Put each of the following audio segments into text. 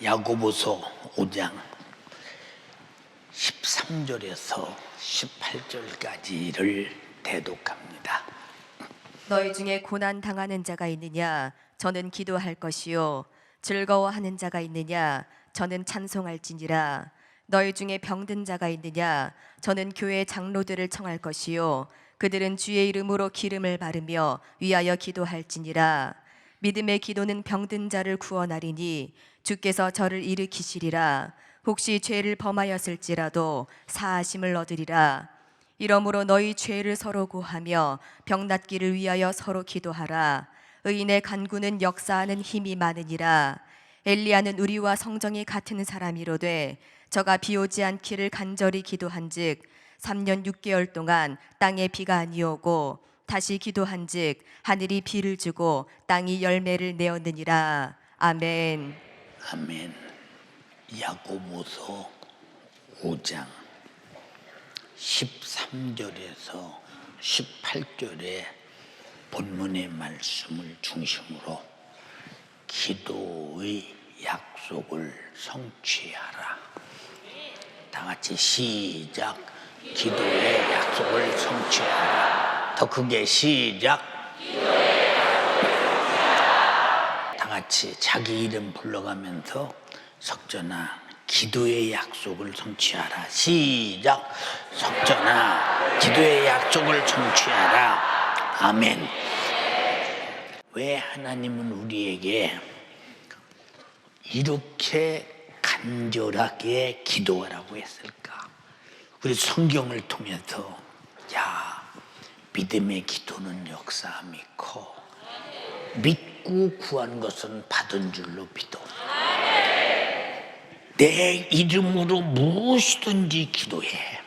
야고보서 5장 13절에서 18절까지를 대독합니다. 너희 중에 고난 당하는 자가 있느냐? 저는 기도할 것이요. 즐거워하는 자가 있느냐? 저는 찬송할지니라. 너희 중에 병든 자가 있느냐? 저는 교회 장로들을 청할 것이요. 그들은 주의 이름으로 기름을 바르며 위하여 기도할지니라. 믿음의 기도는 병든 자를 구원하리니 주께서 저를 일으키시리라. 혹시 죄를 범하였을지라도 사하심을 얻으리라. 이러므로 너희 죄를 서로 고하며 병 낫기를 위하여 서로 기도하라. 의인의 간구는 역사하는 힘이 많으니라. 엘리야는 우리와 성정이 같은 사람이로되 저가 비 오지 않기를 간절히 기도한즉 3년 6개월 동안 땅에 비가 아니오고 다시 기도한즉 하늘이 비를 주고 땅이 열매를 내었느니라. 아멘. 아멘. 야고보서 5장 13절에서 18절의 본문의 말씀을 중심으로 기도의 약속을 성취하라. 다 같이 시작. 기도의 약속을 성취하라. 더 크게 시작. 다 같이 자기 이름 불러가면서 석전아 기도의 약속을 성취하라. 시작. 석전아 기도의 약속을 성취하라. 아멘. 왜 하나님은 우리에게 이렇게 간절하게 기도하라고 했을까? 우리 성경을 통해서 믿음의 기도는 역사함이 커. 믿고 구한 것은 받은 줄로 믿어. 내 이름으로 무엇이든지 기도해.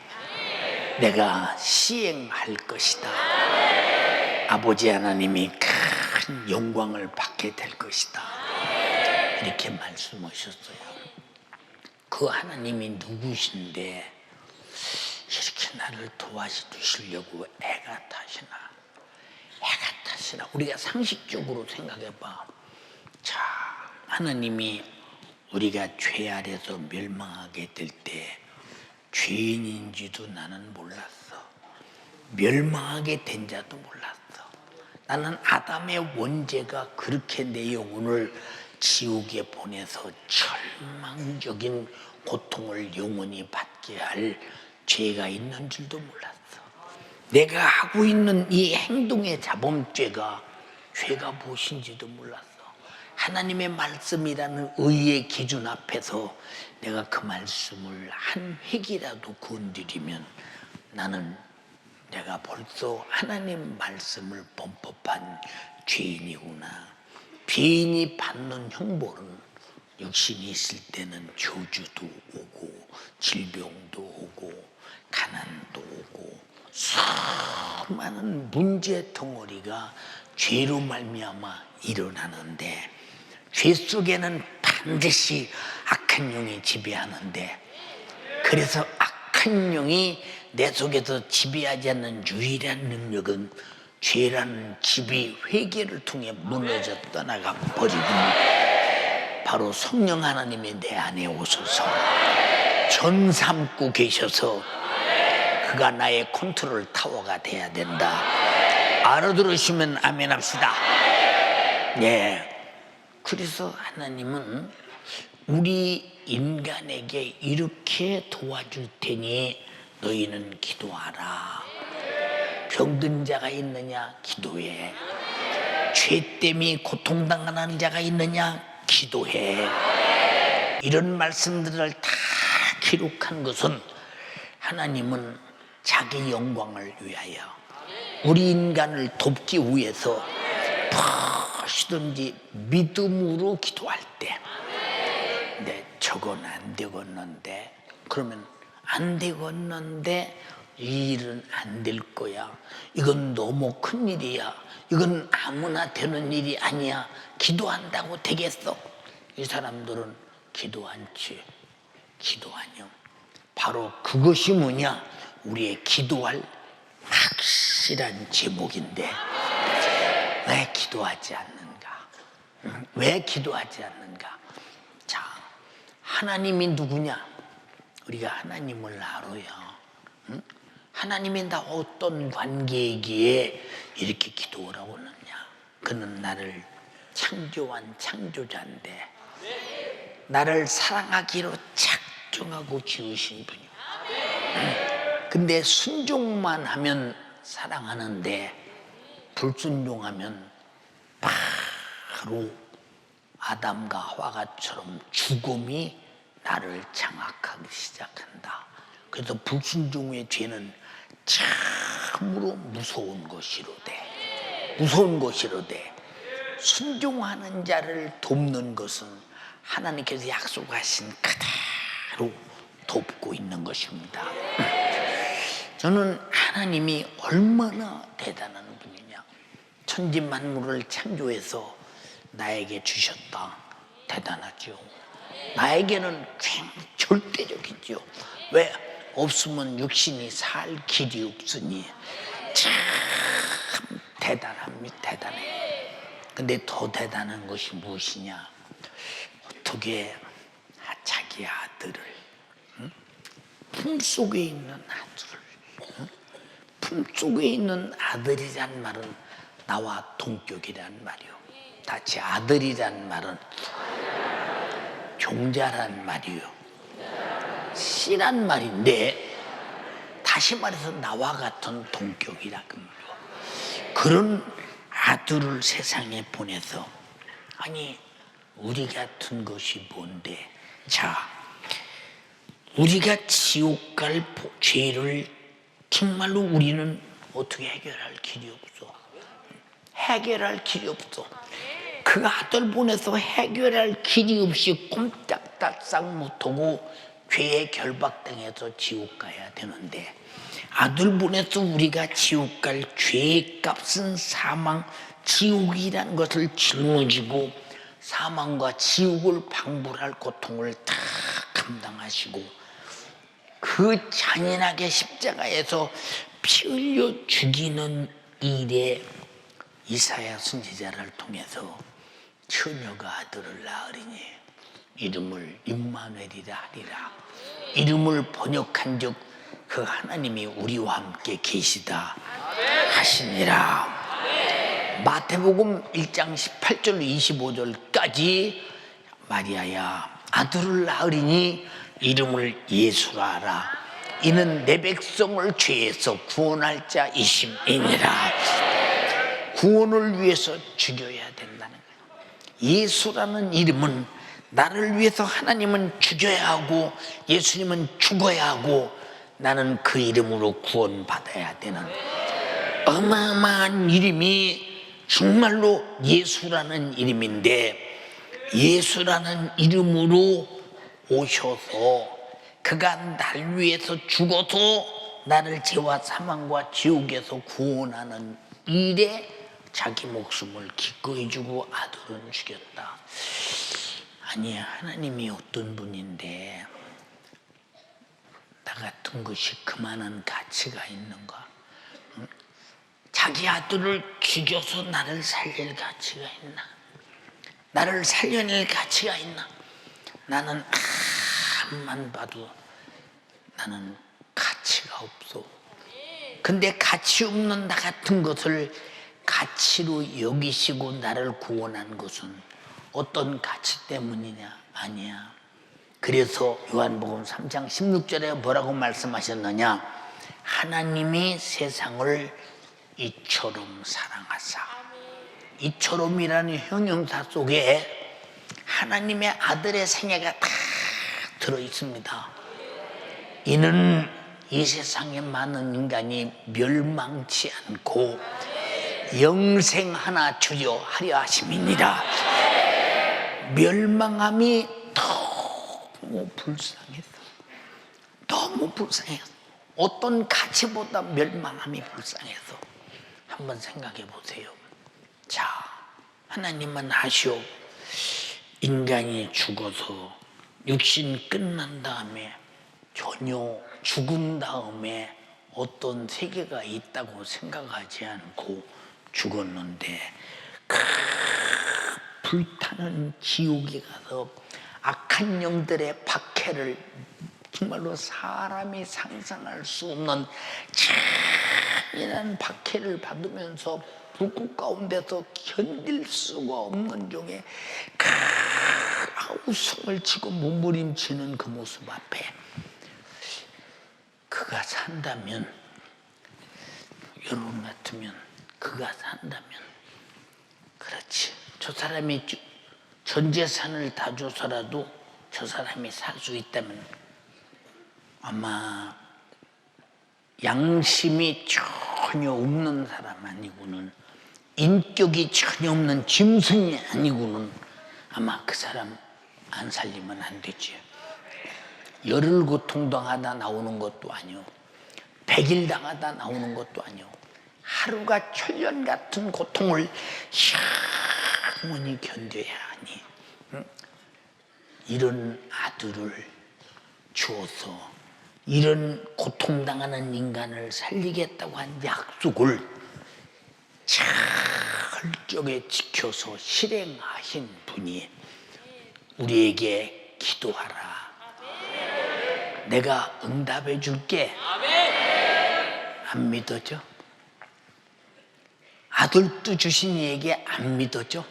내가 시행할 것이다. 아버지 하나님이 큰 영광을 받게 될 것이다. 이렇게 말씀하셨어요. 그 하나님이 누구신데 이렇게 나를 도와주시려고 애가 타시나. 우리가 상식적으로 생각해봐. 자, 하나님이 우리가 죄 아래서 멸망하게 될 때 죄인인지도 나는 몰랐어. 멸망하게 된 자도 몰랐어. 나는 아담의 원죄가 그렇게 내 영혼을 지옥에 보내서 절망적인 고통을 영원히 받게 할 죄가 있는 줄도 몰랐어. 내가 하고 있는 이 행동의 자범죄가 죄가 무엇인지도 몰랐어. 하나님의 말씀이라는 의의 기준 앞에서 내가 그 말씀을 한 획이라도 건드리면 나는 내가 벌써 하나님 말씀을 범법한 죄인이구나. 죄인이 받는 형벌은 육신이 있을 때는 저주도 오고 질병도 오고 가난도 오고 수많은 문제 덩어리가 죄로 말미암아 일어나는데 죄 속에는 반드시 악한 영이 지배하는데 그래서 악한 영이 내 속에서 지배하지 않는 유일한 능력은 죄라는 집이 회개를 통해 무너져 떠나가 버리고 바로 성령 하나님이 내 안에 오셔서 전 삼고 계셔서 그가 나의 컨트롤 타워가 돼야 된다. 알아들으시면 아멘 합시다. 예. 그래서 하나님은 우리 인간에게 이렇게 도와줄 테니 너희는 기도하라. 병든 자가 있느냐? 기도해. 죄 때문에 고통당하는 자가 있느냐? 기도해. 이런 말씀들을 다 기록한 것은 하나님은 자기 영광을 위하여 우리 인간을 돕기 위해서 무엇이든지 믿음으로 기도할 때 저건 안 되겠는데 그러면 안 되겠는데 이 일은 안 될 거야. 이건 너무 큰 일이야. 이건 아무나 되는 일이 아니야. 기도한다고 되겠어? 이 사람들은 기도 않지. 기도 아니요. 바로 그것이 뭐냐? 우리의 기도할 확실한 제목인데 왜 기도하지 않는가? 왜 기도하지 않는가? 자, 하나님이 누구냐? 우리가 하나님을 알아요. 응? 하나님이 나 어떤 관계이기에 이렇게 기도를 하고 있느냐? 그는 나를 창조한 창조자인데 나를 사랑하기로 작정하고 지으신 분이요. 근데 순종만 하면 사랑하는데 불순종하면 바로 아담과 하와처럼 죽음이 나를 장악하기 시작한다. 그래서 불순종의 죄는 참으로 무서운 것이로되 순종하는 자를 돕는 것은 하나님께서 약속하신 그대로 돕고 있는 것입니다. 저는 하나님이 얼마나 대단한 분이냐. 천지 만물을 창조해서 나에게 주셨다. 대단하죠. 나에게는 절대적이죠. 왜? 없으면 육신이 살 길이 없으니 참 대단해. 근데 더 대단한 것이 무엇이냐? 어떻게 자기 아들을, 품속에 있는 아들을, 품속에 있는 아들이란 말은 나와 동격이란 말이요. 다시 아들이란 말은 종자란 말이요. 씨란 말인데 다시 말해서 나와 같은 동격이라 그 말이요. 그런 아들을 세상에 보내서, 아니 우리 같은 것이 뭔데? 자, 우리가 지옥 갈 죄를 정말로 우리는 어떻게 해결할 길이 없어. 해결할 길이 없어. 그 아들 보내서 해결할 길이 없이 꼼짝달싹 못하고 죄에 결박당해서 지옥 가야 되는데, 아들 보내서 우리가 지옥 갈 죄의 값은 사망, 지옥이란 것을 짊어지고 사망과 지옥을 방불할 고통을 다 감당하시고 그 잔인하게 십자가에서 피 흘려 죽이는 일에 이사야 선지자를 통해서 처녀가 아들을 낳으리니 이름을 임마누엘이라 하리라. 이름을 번역한 즉 그 하나님이 우리와 함께 계시다 하시니라. 마태복음 1장 18절 25절까지 마리아야 아들을 낳으리니 이름을 예수라 하라. 이는 내 백성을 죄에서 구원할 자이심이니라. 구원을 위해서 죽여야 된다는 거예요. 예수라는 이름은 나를 위해서 하나님은 죽여야 하고 예수님은 죽어야 하고 나는 그 이름으로 구원받아야 되는 어마어마한 이름이 정말로 예수라는 이름인데, 예수라는 이름으로 오셔서 그가 날 위해서 죽어서 나를 죄와 사망과 지옥에서 구원하는 일에 자기 목숨을 기꺼이 주고 아들은 죽였다. 아니, 하나님이 어떤 분인데 나 같은 것이 그만한 가치가 있는가? 자기 아들을 죽여서 나를 살릴 가치가 있나? 나를 살려낼 가치가 있나? 나는 앞만 봐도 나는 가치가 없어. 근데 가치 없는 나 같은 것을 가치로 여기시고 나를 구원한 것은 어떤 가치 때문이냐? 아니야. 그래서 요한복음 3장 16절에 뭐라고 말씀하셨느냐? 하나님이 세상을 이처럼 사랑하사. 이처럼이라는 형용사 속에 하나님의 아들의 생애가 다 들어있습니다. 이는 이 세상에 많은 인간이 멸망치 않고 영생 하나 주려 하려 하심이니라. 멸망함이 너무 불쌍했어. 너무 불쌍했어. 어떤 가치보다 멸망함이 불쌍해서. 한번 생각해 보세요. 자, 하나님은 하시오. 인간이 죽어서 육신 끝난 다음에 전혀 죽은 다음에 어떤 세계가 있다고 생각하지 않고 죽었는데 그 불타는 지옥에 가서 악한 영들의 박해를 정말로 사람이 상상할 수 없는 잔인한 박해를 받으면서 불꽃 가운데서 견딜 수가 없는 중에 아우성을 치고 몸부림치는 그 모습 앞에 그가 산다면, 여러분 같으면 그가 산다면, 그렇지, 저 사람이 전 재산을 다 줘서라도 저 사람이 살 수 있다면 아마 양심이 전혀 없는 사람 아니고는, 인격이 전혀 없는 짐승이 아니고는 아마 그 사람 안 살리면 안 되지. 열흘 고통당하다 나오는 것도 아니오, 100일 당하다 나오는 것도 아니오, 하루가 천년 같은 고통을 영원히 견뎌야 하니, 응? 이런 아들을 주어서 이런 고통당하는 인간을 살리겠다고 한 약속을 철저하게 지켜서 실행하신 분이 우리에게 기도하라, 내가 응답해 줄게. 안 믿어져? 아들도 주신 이에게 안 믿어져?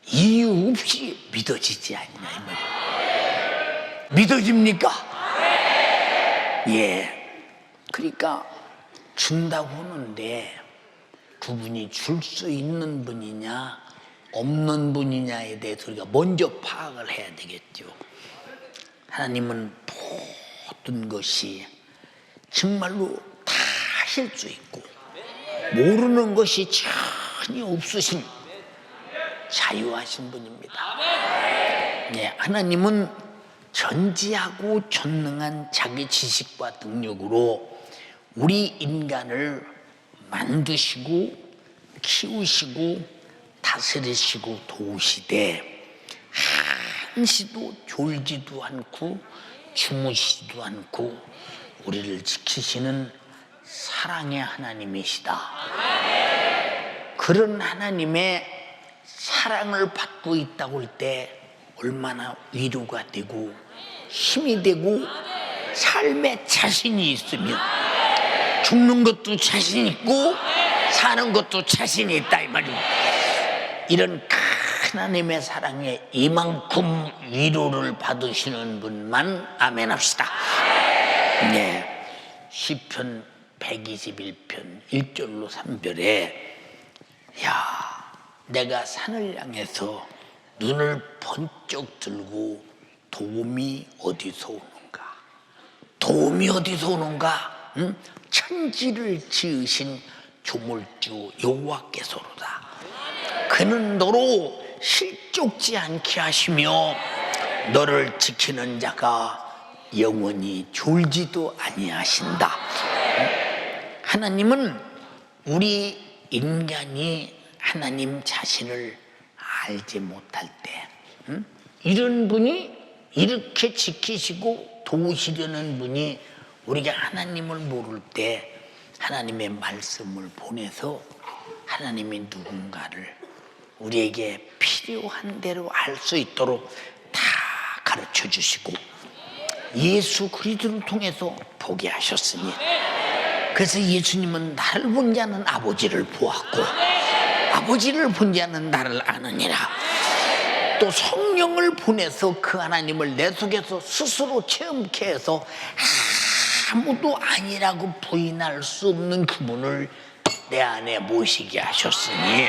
이유 없이 믿어지지 않냐 이 말이야. 믿어집니까? 예. 그러니까 준다고 하는데 그분이 줄 수 있는 분이냐 없는 분이냐에 대해서 우리가 먼저 파악을 해야 되겠죠. 하나님은 모든 것이 정말로 다 하실 수 있고 모르는 것이 전혀 없으신 자유하신 분입니다. 네, 하나님은 전지하고 전능한 자기 지식과 능력으로 우리 인간을 만드시고 키우시고 다스리시고 도우시되 한시도 졸지도 않고 주무시지도 않고 우리를 지키시는 사랑의 하나님이시다. 그런 하나님의 사랑을 받고 있다고 할 때 얼마나 위로가 되고 힘이 되고 삶에 자신이 있으면 죽는 것도 자신 있고 사는 것도 자신이 있다 이 말이에요. 이런 하나님의 사랑에 이만큼 위로를 받으시는 분만 아멘 합시다. 네, 시편 121편 1절로 3절에 야, 내가 산을 향해서 눈을 번쩍 들고 도움이 어디서 오는가? 도움이 어디서 오는가? 응? 천지를 지으신 조물주 여호와께서로다. 그는 너로 실족지 않게 하시며 너를 지키는 자가 영원히 졸지도 아니하신다. 하나님은 우리 인간이 하나님 자신을 알지 못할 때 이런 분이 이렇게 지키시고 도우시려는 분이 우리가 하나님을 모를 때 하나님의 말씀을 보내서 하나님이 누군가를 우리에게 필요한 대로 알 수 있도록 다 가르쳐 주시고 예수 그리스도를 통해서 보게 하셨으니, 그래서 예수님은 나를 본 자는 아버지를 보았고 아버지를 본 자는 나를 아느니라. 또 성령을 보내서 그 하나님을 내 속에서 스스로 체험케 해서 아무도 아니라고 부인할 수 없는 그분을 내 안에 모시게 하셨으니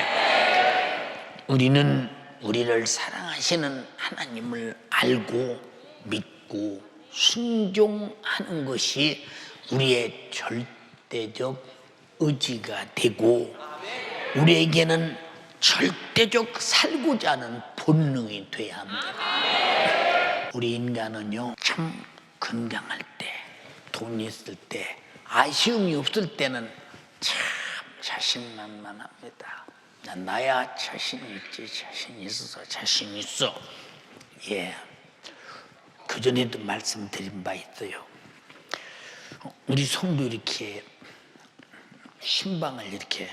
우리는 우리를 사랑하시는 하나님을 알고 믿고 순종하는 것이 우리의 절대적 의지가 되고 우리에게는 절대적 살고자 하는 본능이 돼야 합니다. 우리 인간은요, 참 건강할 때, 돈이 있을 때, 아쉬움이 없을 때는 참 자신만만합니다. 나야 자신 있지, 자신 있어, 자신 있어. 예, 그전에도 말씀드린 바 있어요. 우리 성도 이렇게 신방을 이렇게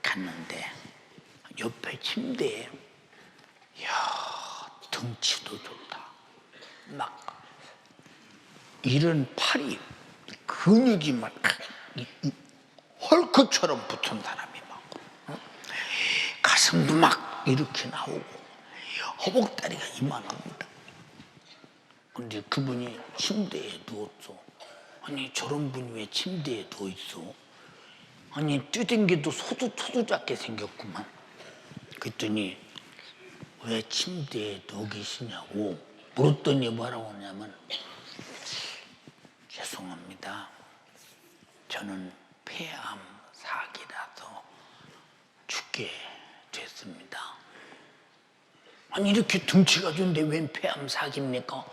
갔는데 옆에 침대에, 이야, 등치도 좋다, 막 이런 팔이 근육이 막 헐크처럼 붙은 사람이 막 가슴도 막 이렇게 나오고 허벅다리가 이만합니다. 근데 그분이 침대에 누웠어. 아니 저런 분이 왜 침대에 누워있어? 아니 뛰댕겨도 소두 작게 생겼구만. 그랬더니 왜 침대에 누워 계시냐고 물었더니 뭐라고 하냐면, 죄송합니다, 저는 폐암 사기라서 죽게 됐습니다. 아니 이렇게 등치가 좋은데 웬 폐암 사기입니까?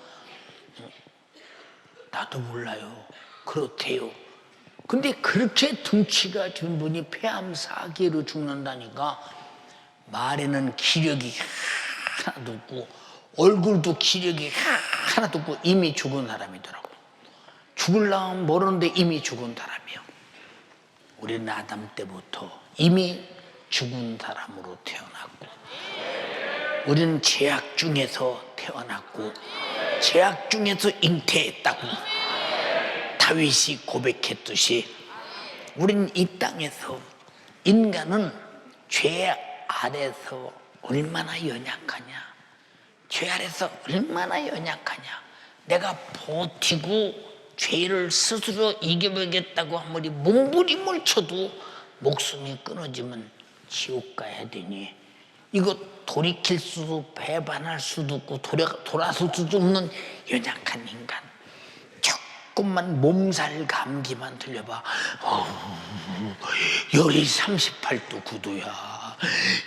나도 몰라요. 그렇대요. 근데 그렇게 등치가 좋은 분이 폐암 사기로 죽는다니까 말에는 기력이 하나도 없고 얼굴도 기력이 하나도 없고 이미 죽은 사람이더라고. 죽으려면 모르는데 이미 죽은 사람이요. 우리는 아담 때부터 이미 죽은 사람으로 태어났고, 우리는 죄악 중에서 태어났고 죄악 중에서 잉태했다고 다윗이 고백했듯이 우리는 이 땅에서, 인간은 죄 아래서 얼마나 연약하냐, 죄 아래서 얼마나 연약하냐. 내가 버티고 죄를 스스로 이겨보겠다고 아무리 몸부림을 쳐도 목숨이 끊어지면 지옥 가야 되니, 이거 돌이킬 수도 배반할 수도 없고 돌아설 수도 없는 연약한 인간. 조금만 몸살 감기만 들려봐, 열이 38도 9도야,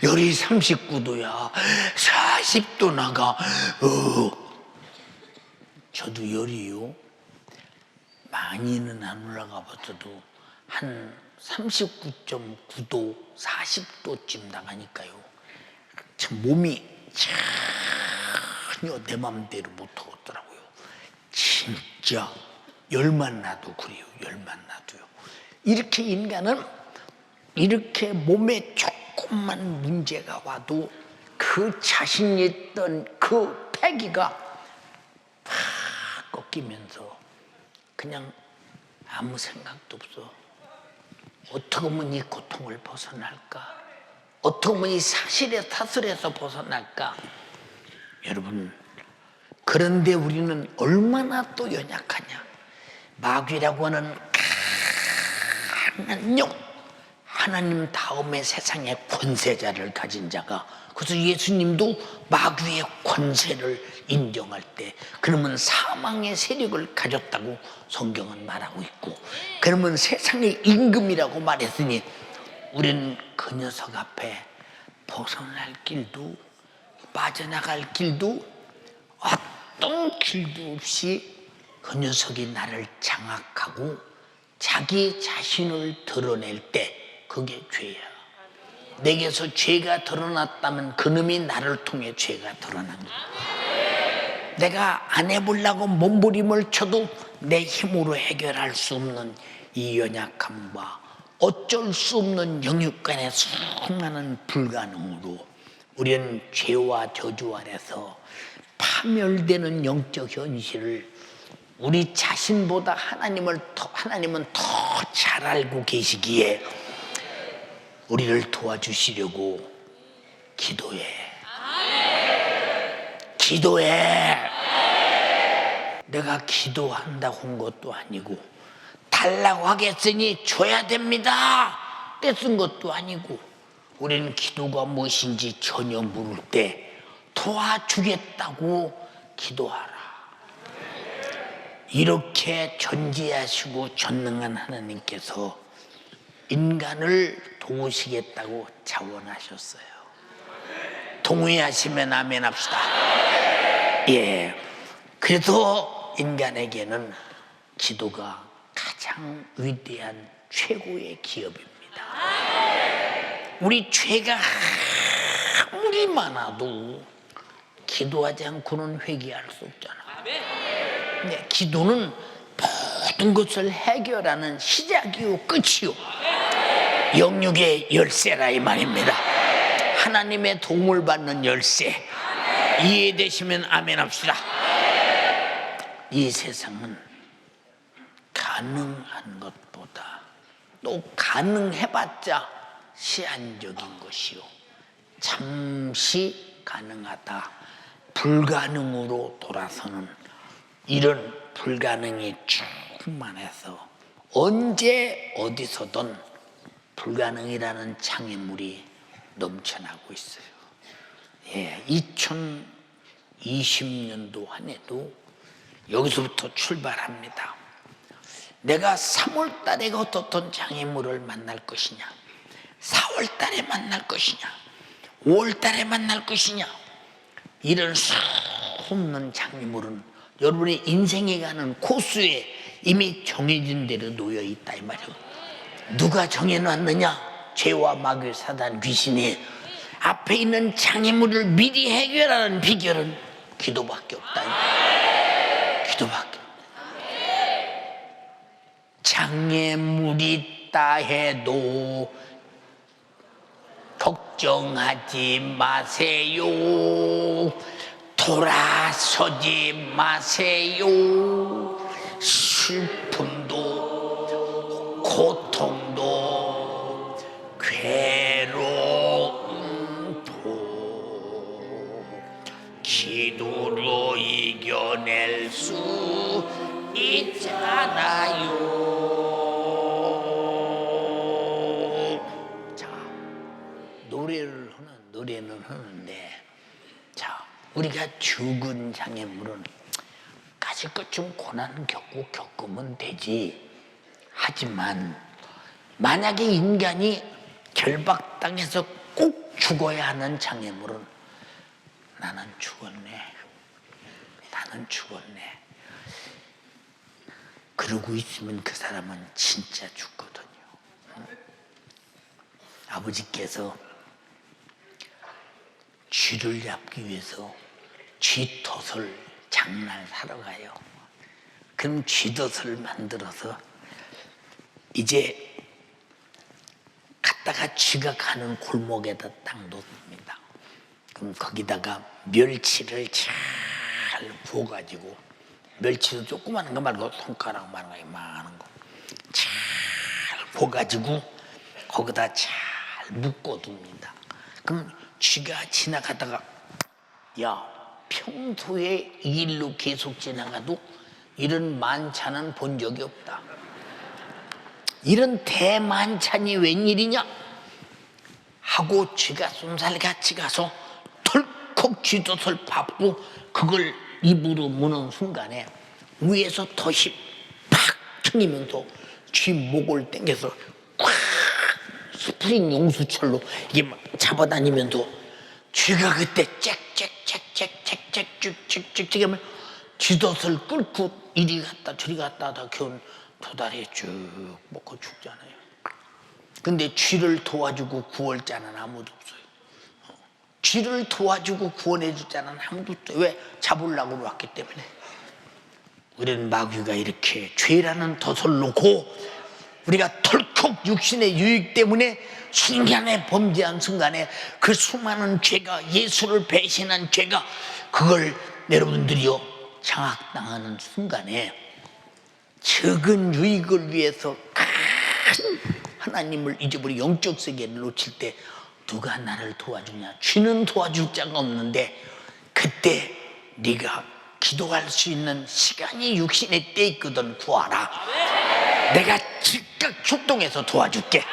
열이 39도야, 40도 나가. 저도 열이요, 많이는 안 올라가 봤어도 한 39.9도 40도쯤 나가니까요, 참 몸이 전혀 내 맘대로 못하겠더라고요. 진짜 열만 나도 그래요. 열만 나도요. 이렇게 인간은 이렇게 몸에 조금만 문제가 와도 그 자신이 있던 그 패기가 팍 꺾이면서 그냥 아무 생각도 없어. 어떻게 하면 이 고통을 벗어날까? 어떻게 하면 이 사실의 사슬에서 벗어날까? 여러분, 그런데 우리는 얼마나 또 연약하냐. 마귀라고 하는 강한 영, 하나님 다음에 세상의 권세자를 가진 자가, 그래서 예수님도 마귀의 권세를 인정할 때 그러면 사망의 세력을 가졌다고 성경은 말하고 있고, 그러면 세상의 임금이라고 말했으니 우리는 그 녀석 앞에 벗어날 길도 빠져나갈 길도 어떤 길도 없이 그 녀석이 나를 장악하고 자기 자신을 드러낼 때 그게 죄야. 내게서 죄가 드러났다면 그놈이 나를 통해 죄가 드러난 거야. 내가 안 해보려고 몸부림을 쳐도 내 힘으로 해결할 수 없는 이 연약함과 어쩔 수 없는 영육간의 수많은 불가능으로 우리는 죄와 저주 아래서 파멸되는 영적 현실을 우리 자신보다 하나님은 더 잘 알고 계시기에 우리를 도와주시려고 기도해. 기도해. 내가 기도한다고 한 것도 아니고 달라고 하겠으니 줘야 됩니다 떼쓴 것도 아니고, 우리는 기도가 무엇인지 전혀 모를 때 도와주겠다고 기도하라. 이렇게 존재하시고 전능한 하나님께서 인간을 도우시겠다고 자원하셨어요. 동의하시면 아멘 합시다. 예. 그래서 인간에게는 기도가 가장 위대한 최고의 기업입니다. 우리 죄가 아무리 많아도 기도하지 않고는 회개할 수 없잖아. 네, 기도는 모든 것을 해결하는 시작이요 끝이요 영육의 열쇠라 이 말입니다. 하나님의 도움을 받는 열쇠. 이해되시면 아멘 합시다. 이 세상은 가능한 것보다 또 가능해봤자 시한적인 것이요 잠시 가능하다 불가능으로 돌아서는 이런 불가능이 충만해서 언제 어디서든 불가능이라는 장애물이 넘쳐나고 있어요. 예, 2020년도 한 해도 여기서부터 출발합니다. 내가 3월 달에 어떤 장애물을 만날 것이냐, 4월 달에 만날 것이냐, 5월 달에 만날 것이냐, 이런 수없는 장애물은 여러분의 인생에 가는 코스에 이미 정해진 대로 놓여 있다 이 말이에요. 누가 정해놨느냐? 죄와 마귀 사단 귀신이. 앞에 있는 장애물을 미리 해결하는 비결은 기도밖에 없다. 기도밖에. 장애물이 있다 해도 걱정하지 마세요. 돌아서지 마세요. 슬픔도 고통도 괴로움도 기도로 이겨낼 수 있잖아요. 자, 노래는 하는데, 자, 우리가 죽은 장애물은 가질 것 좀 고난 겪으면 되지. 하지만 만약에 인간이 결박당해서 꼭 죽어야 하는 장애물은 나는 죽었네. 그러고 있으면 그 사람은 진짜 죽거든요. 아버지께서 쥐를 잡기 위해서 쥐덫을 장날 사러 가요. 그럼 쥐덫을 만들어서 이제 갔다가 쥐가 가는 골목에다 딱 놓습니다. 그럼 거기다가 멸치를 잘 부어가지고, 멸치도 조그마한 거 말고 손가락만한 거 이만한 거 잘 부어가지고 거기다 잘 묶어둡니다. 그럼 쥐가 지나가다가, 야, 평소에 이 길로 계속 지나가도 이런 만찬은 본 적이 없다. 이런 대만찬이 웬일이냐 하고 쥐가 쏜살같이 가서 덜컥 쥐덫을 밟고 그걸 입으로 무는 순간에 위에서 덫이 팍 튕기면서 쥐 목을 당겨서 꽉 스프링 용수철로 이게 막 잡아다니면서 쥐가 그때 쭉쭉쭉쭉 하면 쥐덫을 끌고 이리 갔다 저리 갔다 하다 겨우 도다리에 쭉 먹고 죽잖아요. 근데 쥐를 도와주고 구할 자는 아무도 없어요. 쥐를 도와주고 구원해 줄 자는 아무도 없어요. 왜? 잡으려고 왔기 때문에. 우리는 마귀가 이렇게 죄라는 덫을 놓고 우리가 덜컥 육신의 유익 때문에 순간에 범죄한 순간에 그 수많은 죄가, 예수를 배신한 죄가, 그걸 여러분들이요 장악당하는 순간에 적은 유익을 위해서 큰 하나님을 잊어버리고 영적 세계를 놓칠 때 누가 나를 도와주냐? 쥐는 도와줄 자가 없는데 그때 네가 기도할 수 있는 시간이 육신의 때 있거든. 구하라. 내가 즉각 출동해서 도와줄게.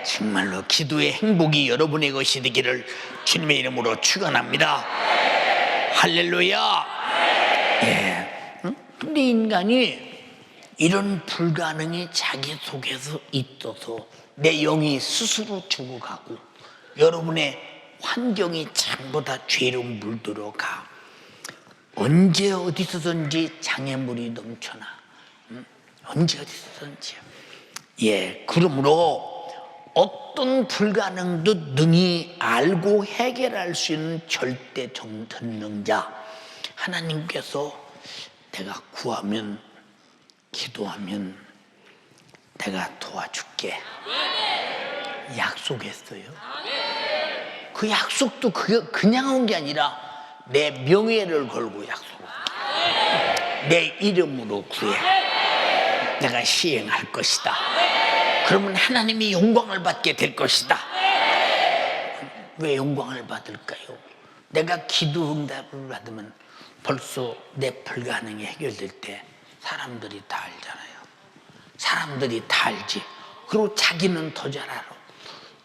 정말로 기도의 행복이 여러분의 것이 되기를 주님의 이름으로 축원합니다. 할렐루야. 예. 근데 인간이 이런 불가능이 자기 속에서 있어서 내 영이 스스로 죽어가고 여러분의 환경이 전부 다 죄로 물들어가. 언제 어디서든지 장애물이 넘쳐나. 언제 어디서든지. 예, 그러므로 어떤 불가능도 능히 알고 해결할 수 있는 절대 전능자 하나님께서 내가 구하면, 기도하면 내가 도와줄게 약속했어요. 그 약속도 그냥 온 게 아니라 내 명예를 걸고 약속했어요. 내 이름으로 구해. 내가 시행할 것이다. 그러면 하나님이 영광을 받게 될 것이다. 왜 영광을 받을까요? 내가 기도 응답을 받으면 벌써 내 불가능이 해결될 때 사람들이 다 알잖아요. 사람들이 다 알지. 그리고 자기는 더 잘 알아.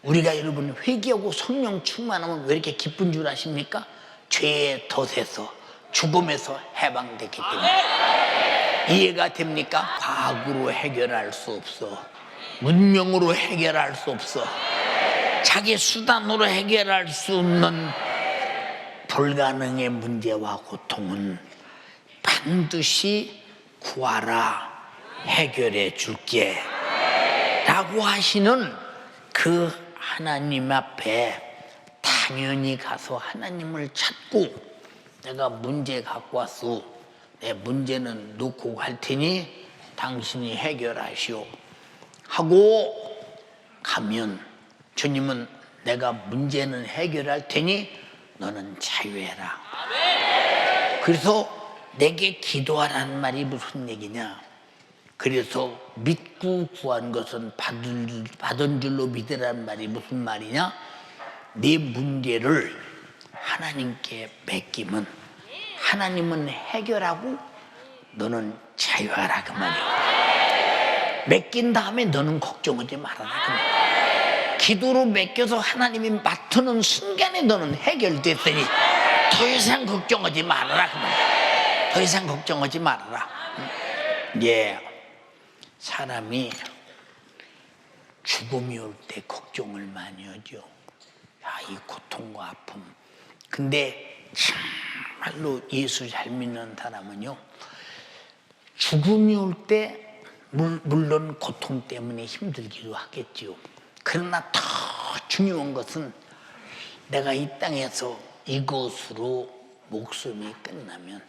우리가 여러분 회개하고 성령 충만하면 왜 이렇게 기쁜 줄 아십니까? 죄의 덫에서 죽음에서 해방됐기 때문에. 이해가 됩니까? 과학으로 해결할 수 없어. 문명으로 해결할 수 없어. 자기 수단으로 해결할 수 없는 불가능의 문제와 고통은 반드시 구하라, 해결해 줄게 라고 하시는 그 하나님 앞에 당연히 가서 하나님을 찾고, 내가 문제 갖고 왔어, 내 문제는 놓고 갈 테니 당신이 해결하시오 하고 가면 주님은 내가 문제는 해결할 테니 너는 자유해라. 그래서 내게 기도하라는 말이 무슨 얘기냐? 그래서 믿고 구한 것은 받은 줄로 믿으라는 말이 무슨 말이냐? 네 문제를 하나님께 맡기면 하나님은 해결하고 너는 자유하라 그 말이야. 맡긴 다음에 너는 걱정하지 말아라 그 말이야. 기도로 맡겨서 하나님이 맡는 순간에 너는 해결됐으니 더 이상 걱정하지 말아라 그 말이야. 더 이상 걱정하지 말아라. 예, 사람이 죽음이 올 때 걱정을 많이 하죠. 야, 이 고통과 아픔. 근데 정말로 예수 잘 믿는 사람은요, 죽음이 올 때 물론 고통 때문에 힘들기도 하겠지요. 그러나 더 중요한 것은 내가 이 땅에서 이것으로 목숨이 끝나면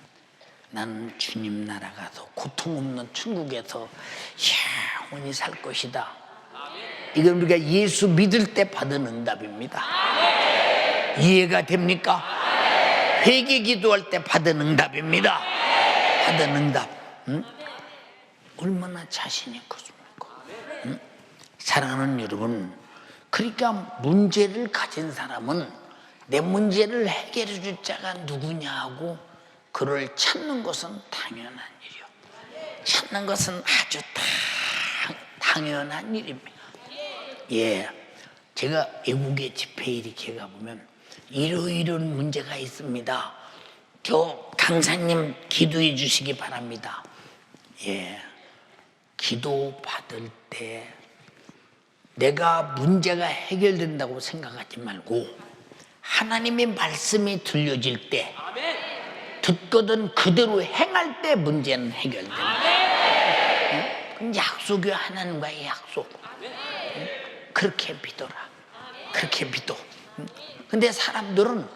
나는 주님 나라 가서 고통 없는 천국에서 영원히 살 것이다. 이건 우리가 예수 믿을 때 받은 응답입니다. 이해가 됩니까? 회개 기도할 때 받은 응답입니다. 받은 응답. 응? 얼마나 자신이 컸습니까? 응? 사랑하는 여러분, 그러니까 문제를 가진 사람은 내 문제를 해결해 줄 자가 누구냐 하고 그를 찾는 것은 당연한 일이요. 찾는 것은 아주 당연한 일입니다. 예, 제가 외국에 집회 이렇게 가보면 이런 문제가 있습니다. 저 강사님 기도해 주시기 바랍니다. 예, 기도 받을 때 내가 문제가 해결된다고 생각하지 말고 하나님의 말씀이 들려질 때 듣거든 그대로 행할 때 문제는 해결된다. 그럼 약속이 하나님과의 약속. 그렇게 믿어라. 그렇게 믿어. 근데 사람들은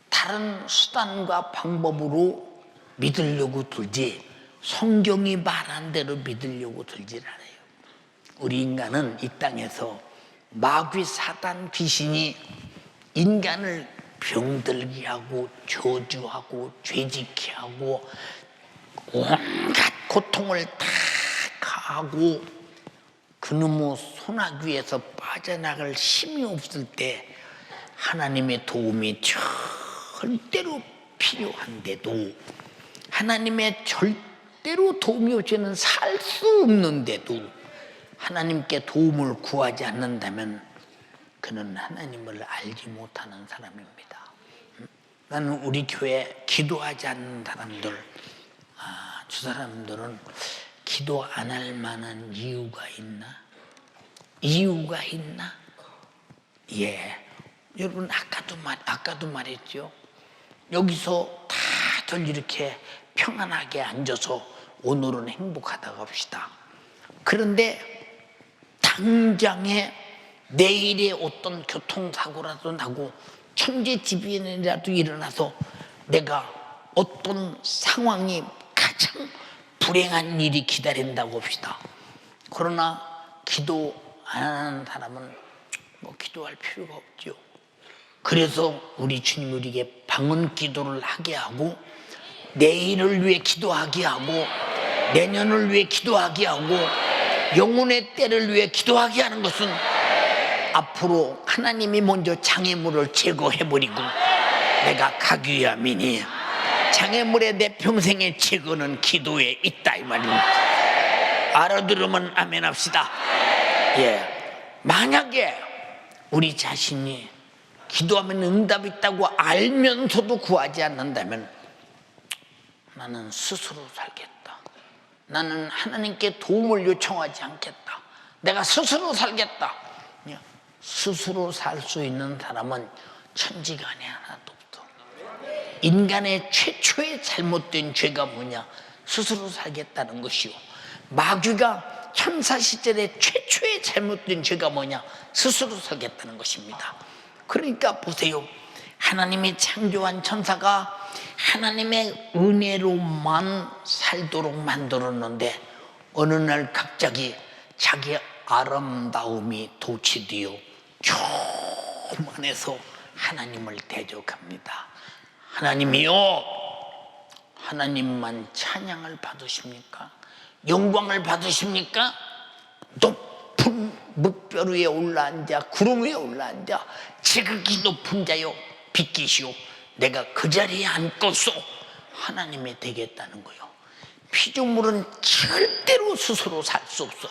다른 수단과 방법으로 믿으려고 들지 성경이 말한 대로 믿으려고 들질 않아요. 우리 인간은 이 땅에서 마귀 사단 귀신이 인간을 병들게 하고 저주하고 죄짓게 하고 온갖 고통을 다 가하고 그놈의 소나귀에서 빠져나갈 힘이 없을 때 하나님의 도움이 절대로 필요한데도, 하나님의 절대로 도움이 없이는 살 수 없는데도 하나님께 도움을 구하지 않는다면 그는 하나님을 알지 못하는 사람입니다. 나는 우리 교회 기도하지 않는 사람들, 저 사람들은 기도 안 할 만한 이유가 있나? 이유가 있나? 예, 여러분 아까도 말했죠. 여기서 다들 이렇게 평안하게 앉아서 오늘은 행복하다고 합시다. 그런데 당장에 내일에 어떤 교통사고라도 나고 천재지변이라도 일어나서 내가 어떤 상황이 가장 불행한 일이 기다린다고 합시다. 그러나 기도 안 하는 사람은 뭐 기도할 필요가 없죠. 그래서 우리 주님 우리에게 방언 기도를 하게 하고 내일을 위해 기도하게 하고 내년을 위해 기도하게 하고 영혼의 때를 위해 기도하게 하는 것은 앞으로 하나님이 먼저 장애물을 제거해버리고 내가 가기 위함이니 장애물의 내 평생의 제거는 기도에 있다 이 말입니다. 알아들으면 아멘 합시다. 예. 만약에 우리 자신이 기도하면 응답이 있다고 알면서도 구하지 않는다면 나는 스스로 살겠다. 나는 하나님께 도움을 요청하지 않겠다. 내가 스스로 살겠다. 스스로 살 수 있는 사람은 천지간에 하나도 없어. 인간의 최초의 잘못된 죄가 뭐냐? 스스로 살겠다는 것이요. 마귀가 천사 시절에 최초의 잘못된 죄가 뭐냐? 스스로 살겠다는 것입니다. 그러니까 보세요. 하나님이 창조한 천사가 하나님의 은혜로만 살도록 만들었는데 어느 날 갑자기 자기 아름다움이 도취되어 교만해서 하나님을 대적합니다. 하나님이요, 하나님만 찬양을 받으십니까? 영광을 받으십니까? 높은 뭇별 위에 올라앉아 구름 위에 올라앉아 지극히 높은 자요 빛기시오, 내가 그 자리에 앉고서 하나님이 되겠다는 거요. 피조물은 절대로 스스로 살 수 없어.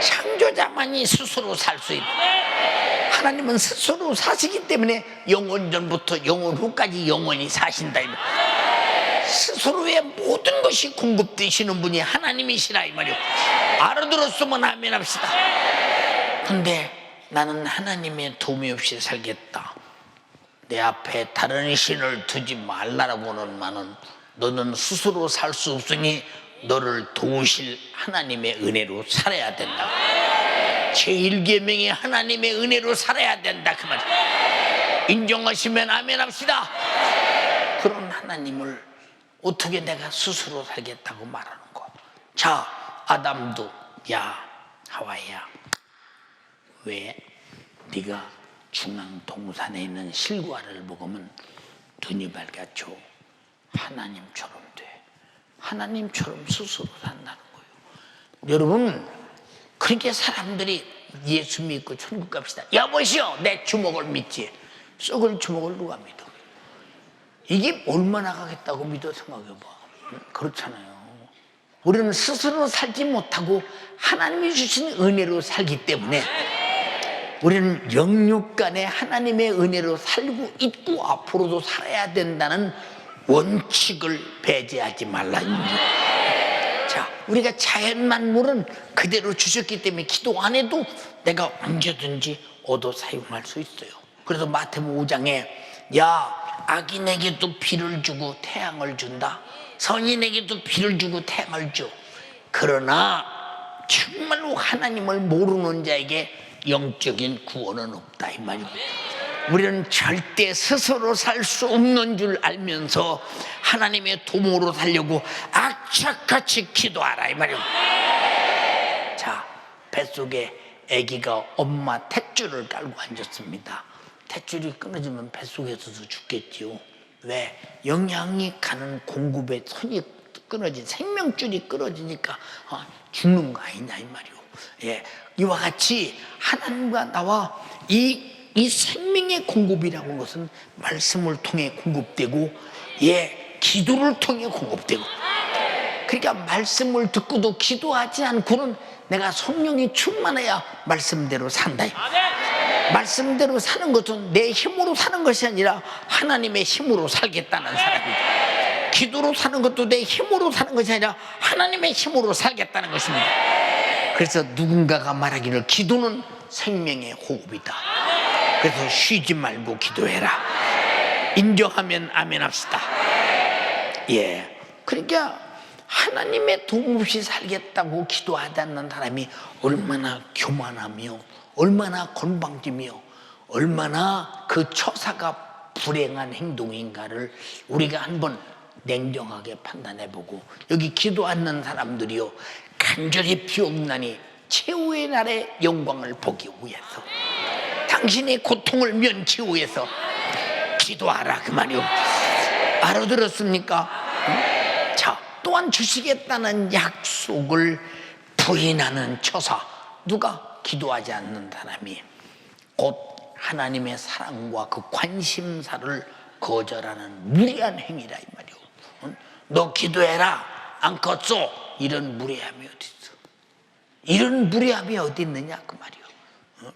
창조자만이 스스로 살 수 있다. 하나님은 스스로 사시기 때문에 영원 전부터 영원 후까지 영원히 사신다. 스스로의 모든 것이 공급되시는 분이 하나님이시라 이 말이요. 알아들었으면 아멘 합시다. 근데 나는 하나님의 도움이 없이 살겠다. 내 앞에 다른 신을 두지 말라라고는 너는 스스로 살 수 없으니 너를 도우실 하나님의 은혜로 살아야 된다. 제1계명이 하나님의 은혜로 살아야 된다 그 말이야. 인정하시면 아멘 합시다. 그런 하나님을 어떻게 내가 스스로 살겠다고 말하는 거. 자, 아담도 야 하와야, 왜 네가 중앙 동산에 있는 실과를 먹으면 눈이 밝아져 하나님처럼 돼. 하나님처럼 스스로 산다는 거예요. 여러분, 그렇게 사람들이 예수 믿고 천국 갑시다. 여보시오, 내 주먹을 믿지. 썩을 주먹을 누가 믿어? 이게 얼마나 가겠다고 믿어? 생각해봐. 그렇잖아요. 우리는 스스로 살지 못하고 하나님이 주신 은혜로 살기 때문에 우리는 영육간에 하나님의 은혜로 살고 있고 앞으로도 살아야 된다는 원칙을 배제하지 말라. 자, 우리가 자연 만물은 그대로 주셨기 때문에 기도 안 해도 내가 언제든지 얻어 사용할 수 있어요. 그래서 마태복음 5장에 야, 악인에게도 비를 주고 태양을 준다. 선인에게도 비를 주고 태양을 줘. 그러나 정말로 하나님을 모르는 자에게 영적인 구원은 없다 이 말이고, 우리는 절대 스스로 살 수 없는 줄 알면서 하나님의 도움으로 살려고 악착같이 기도하라 이 말이고. 자, 뱃속에 아기가 엄마 탯줄을 깔고 앉았습니다. 탯줄이 끊어지면 뱃속에서도 죽겠지요. 왜? 영양이 가는 공급에 손이 끊어진 생명줄이 끊어지니까 죽는 거 아니냐 이 말이요. 예, 이와 같이 하나님과 나와 이 생명의 공급이라고 하는 것은 말씀을 통해 공급되고, 예, 기도를 통해 공급되고. 그러니까 말씀을 듣고도 기도하지 않고는 내가 성령이 충만해야 말씀대로 산다. 말씀대로 사는 것은 내 힘으로 사는 것이 아니라 하나님의 힘으로 살겠다는 사람이다. 기도로 사는 것도 내 힘으로 사는 것이 아니라 하나님의 힘으로 살겠다는 것입니다. 그래서 누군가가 말하기를 기도는 생명의 호흡이다. 그래서 쉬지 말고 기도해라. 인정하면 아멘 합시다. 예, 그러니까 하나님의 도움 없이 살겠다고 기도하지 않는 사람이 얼마나 교만하며 얼마나 건방지며 얼마나 그 처사가 불행한 행동인가를 우리가 한번 냉정하게 판단해보고, 여기 기도 않는 사람들이요 간절히 비옵나니 최후의 날의 영광을 보기 위해서, 당신의 고통을 면치 위해서 기도하라 그 말이요. 알아들었습니까? 자, 또한 주시겠다는 약속을 부인하는 처사, 누가? 기도하지 않는 사람이 곧 하나님의 사랑과 그 관심사를 거절하는 무례한 행위라 이 말이오. 너 기도해라, 안 컸어, 이런 무례함이 어디 있어? 이런 무례함이 어디 있느냐 그 말이오.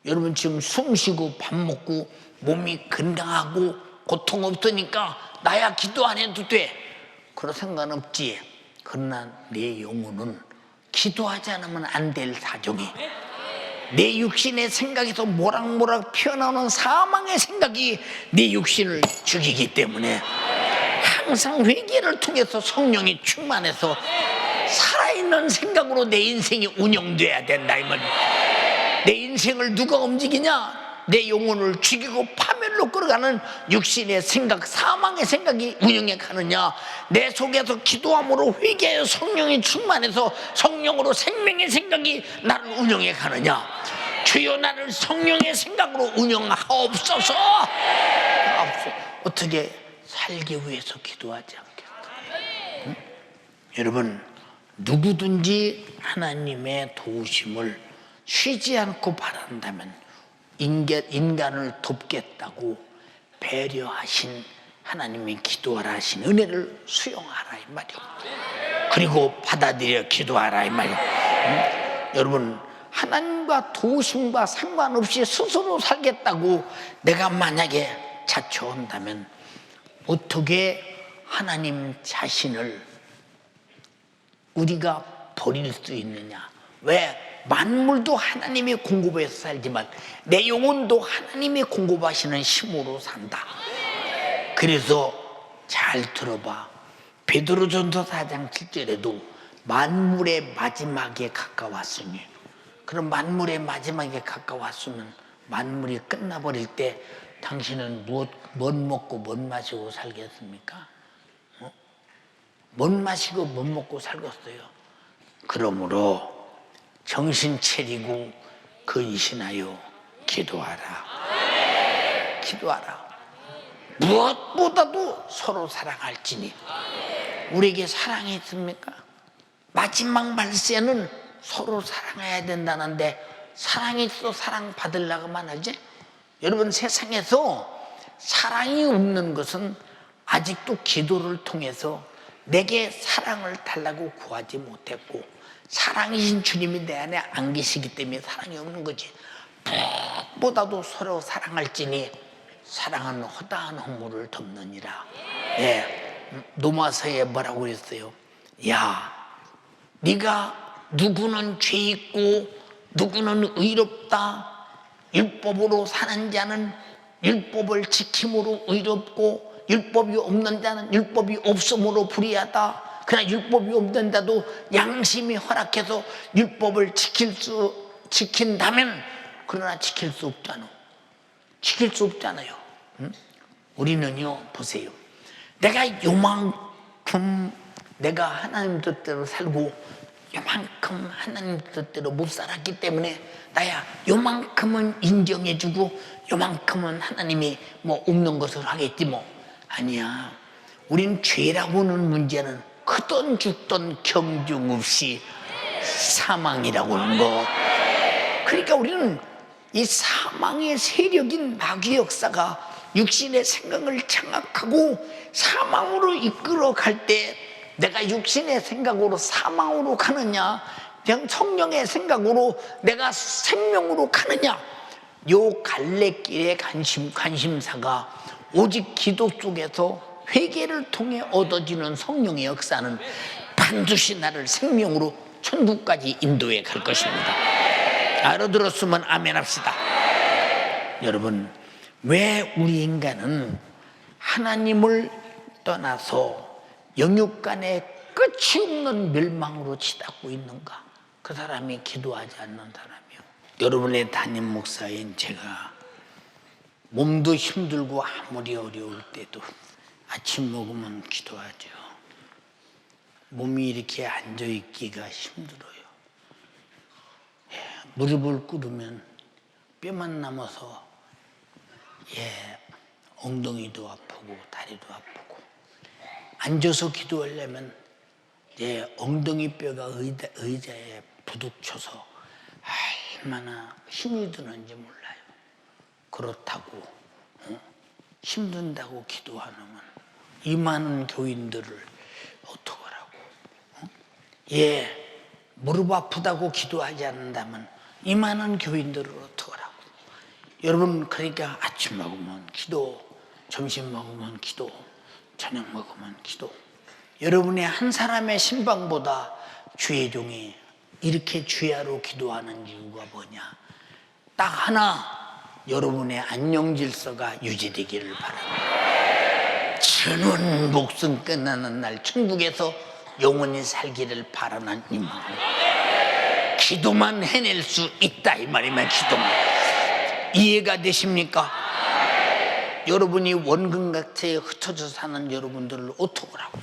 여러분 지금 숨 쉬고 밥 먹고 몸이 건강하고 고통 없으니까 나야 기도 안 해도 돼, 그런 생각은 없지. 그러나 내 영혼은 기도하지 않으면 안 될 사정이, 내 육신의 생각에서 모락모락 피어나오는 사망의 생각이 내 육신을 죽이기 때문에 항상 회개를 통해서 성령이 충만해서 살아있는 생각으로 내 인생이 운영돼야 된다 이 말이야. 내 인생을 누가 움직이냐? 내 영혼을 죽이고 파멸로 끌어가는 육신의 생각, 사망의 생각이 운영해 가느냐? 내 속에서 기도함으로 회개하여 성령이 충만해서 성령으로 생명의 생각이 나를 운영해 가느냐? 주여 나를 성령의 생각으로 운영하옵소서. 어떻게 살기 위해서 기도하지 않겠어? 응? 여러분 누구든지 하나님의 도우심을 쉬지 않고 바란다면 인간을 돕겠다고 배려하신 하나님이 기도하라 하신 은혜를 수용하라 이 말이요. 그리고 받아들여 기도하라 이 말이요. 여러분 하나님과 도우심과 상관없이 스스로 살겠다고 내가 만약에 자초한다면 어떻게 하나님 자신을 우리가 버릴 수 있느냐? 왜? 만물도 하나님이 공급해서 살지만 내 영혼도 하나님이 공급하시는 힘으로 산다. 그래서 잘 들어봐. 베드로전서 4장 7절에도 만물의 마지막에 가까웠으니, 그럼 만물의 마지막에 가까웠으면 만물이 끝나버릴 때 당신은 뭘 먹고 뭘 마시고 살겠습니까? 못 마시고 못 먹고 살겠어요. 그러므로 정신 차리고 근신하여 기도하라. 기도하라. 무엇보다도 서로 사랑할지니. 우리에게 사랑이 있습니까? 마지막 말세는 서로 사랑해야 된다는데 사랑이 있어 사랑 받으려고만 하지? 여러분 세상에서 사랑이 없는 것은 아직도 기도를 통해서 내게 사랑을 달라고 구하지 못했고 사랑이신 주님이 내 안에 안 계시기 때문에 사랑이 없는 거지. 무엇보다도 서로 사랑할지니 사랑은 허다한 허물을 덮느니라. 예, 로마서에 뭐라고 그랬어요? 야, 네가 누구는 죄 있고 누구는 의롭다, 율법으로 사는 자는 율법을 지킴으로 의롭고 율법이 없는 자는 율법이 없음으로 불의하다. 그러나 율법이 없는 자도 양심이 허락해서 율법을 지킨다면, 그러나 지킬 수 없잖아. 지킬 수 없잖아요. 응? 우리는요, 보세요. 내가 요만큼 내가 하나님 뜻대로 살고 요만큼 하나님 뜻대로 못 살았기 때문에 나야 요만큼은 인정해주고 요만큼은 하나님이 뭐 없는 것을 하겠지 뭐. 아니야. 우린 죄라고는 문제는 크던 죽던 경중 없이 사망이라고 하는 거. 그러니까 우리는 이 사망의 세력인 마귀 역사가 육신의 생각을 장악하고 사망으로 이끌어 갈 때 내가 육신의 생각으로 사망으로 가느냐, 그냥 성령의 생각으로 내가 생명으로 가느냐, 요 갈래길의 관심사가 오직 기도 속에서 회개를 통해 얻어지는 성령의 역사는 반드시 나를 생명으로 천국까지 인도해 갈 것입니다. 알아들었으면 아멘 합시다. 여러분, 왜 우리 인간은 하나님을 떠나서 영육간의 끝이 없는 멸망으로 치닫고 있는가? 그 사람이 기도하지 않는 사람이요. 여러분의 담임 목사인 제가 몸도 힘들고 아무리 어려울 때도 아침 먹으면 기도하죠. 몸이 이렇게 앉아있기가 힘들어요. 무릎을 꿇으면 뼈만 남아서 엉덩이도 아프고 다리도 아프고 앉아서 기도하려면 내 엉덩이 뼈가 의자에 부딪혀서 얼마나 힘이 드는지 몰라요. 그렇다고 힘든다고 기도하면 이 많은 교인들을 어떡하라고. 무릎 아프다고 기도하지 않는다면 이 많은 교인들을 어떡하라고. 여러분, 그러니까 아침 먹으면 기도, 점심 먹으면 기도, 저녁 먹으면 기도. 여러분의 한 사람의 신방보다 주의 종이 이렇게 주야로 기도하는 이유가 뭐냐? 딱 하나, 여러분의 안녕 질서가 유지되기를 바랍니다. 전원 목숨 끝나는 날 천국에서 영원히 살기를 바라는 이 마음. 기도만 해낼 수 있다 이 말이면 기도만. 이해가 되십니까? 여러분이 원근각체에 흩어져 사는 여러분들을 어떡하라고.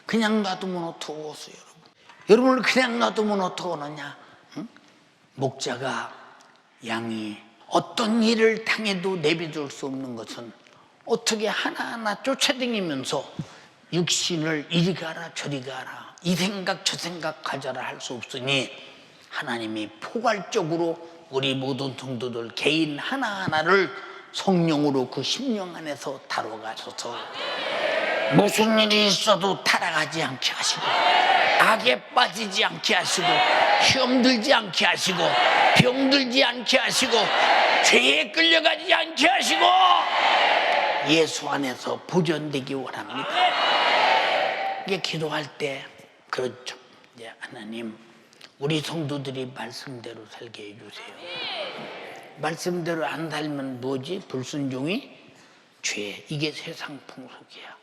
그냥 놔두면 어떡하겠어요, 여러분. 여러분을 그냥 놔두면 어떡하느냐. 응? 목자가 양이 어떤 일을 당해도 내비둘 수 없는 것은 어떻게 하나하나 쫓아다니면서 육신을 이리 가라 저리 가라 이 생각 저 생각 가져라 할 수 없으니 하나님이 포괄적으로 우리 모든 성도들 개인 하나하나를 성령으로 그 심령 안에서 다뤄가셔서 무슨 일이 있어도 타락하지 않게 하시고 악에 빠지지 않게 하시고 시험 들지 않게 하시고 병들지 않게 하시고 죄에 끌려가지 않게 하시고 예수 안에서 보존되기 원합니다. 이게 기도할 때 그렇죠. 이제 하나님 우리 성도들이 말씀대로 살게 해주세요. 말씀대로 안 살면 뭐지? 불순종이 죄. 이게 세상 풍속이야.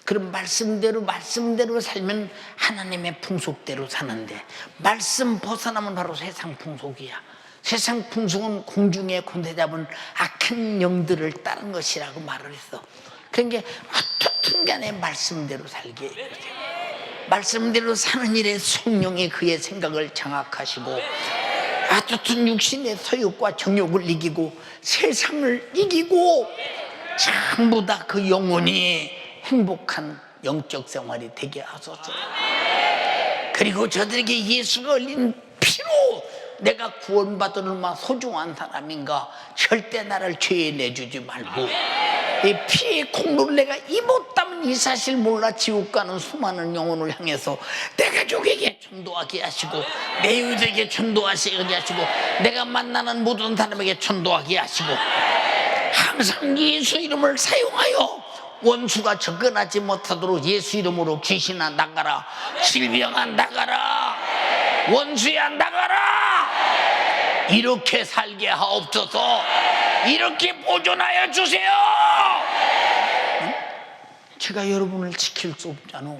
그럼 말씀대로 살면 하나님의 풍속대로 사는데 말씀 벗어나면 바로 세상 풍속이야. 세상 풍속은 공중에 곤대 잡은 악한 영들을 따른 것이라고 말을 했어. 그러니까 어떻든 간에 말씀대로 살게 해주세요. 말씀대로 사는 일에 성령이 그의 생각을 장악하시고 어떻든 육신의 서욕과 정욕을 이기고 세상을 이기고 전부 다 그 영혼이 행복한 영적 생활이 되게 하소서. 그리고 저들에게 예수가 흘린 피로 내가 구원받은 얼마나 소중한 사람인가 절대 나를 죄에 내주지 말고 이 피의 콩로를 내가 입었다면 이 사실 몰라 지옥 가는 수많은 영혼을 향해서 내 가족에게 전도하게 하시고 내 이웃에게 전도하게 하시고 내가 만나는 모든 사람에게 전도하게 하시고 항상 예수 이름을 사용하여 원수가 접근하지 못하도록 예수 이름으로 귀신아 나가라, 질병아 나가라, 원수야 나가라, 이렇게 살게 하옵소서. 이렇게 보존하여 주세요. 제가 여러분을 지킬 수 없잖아.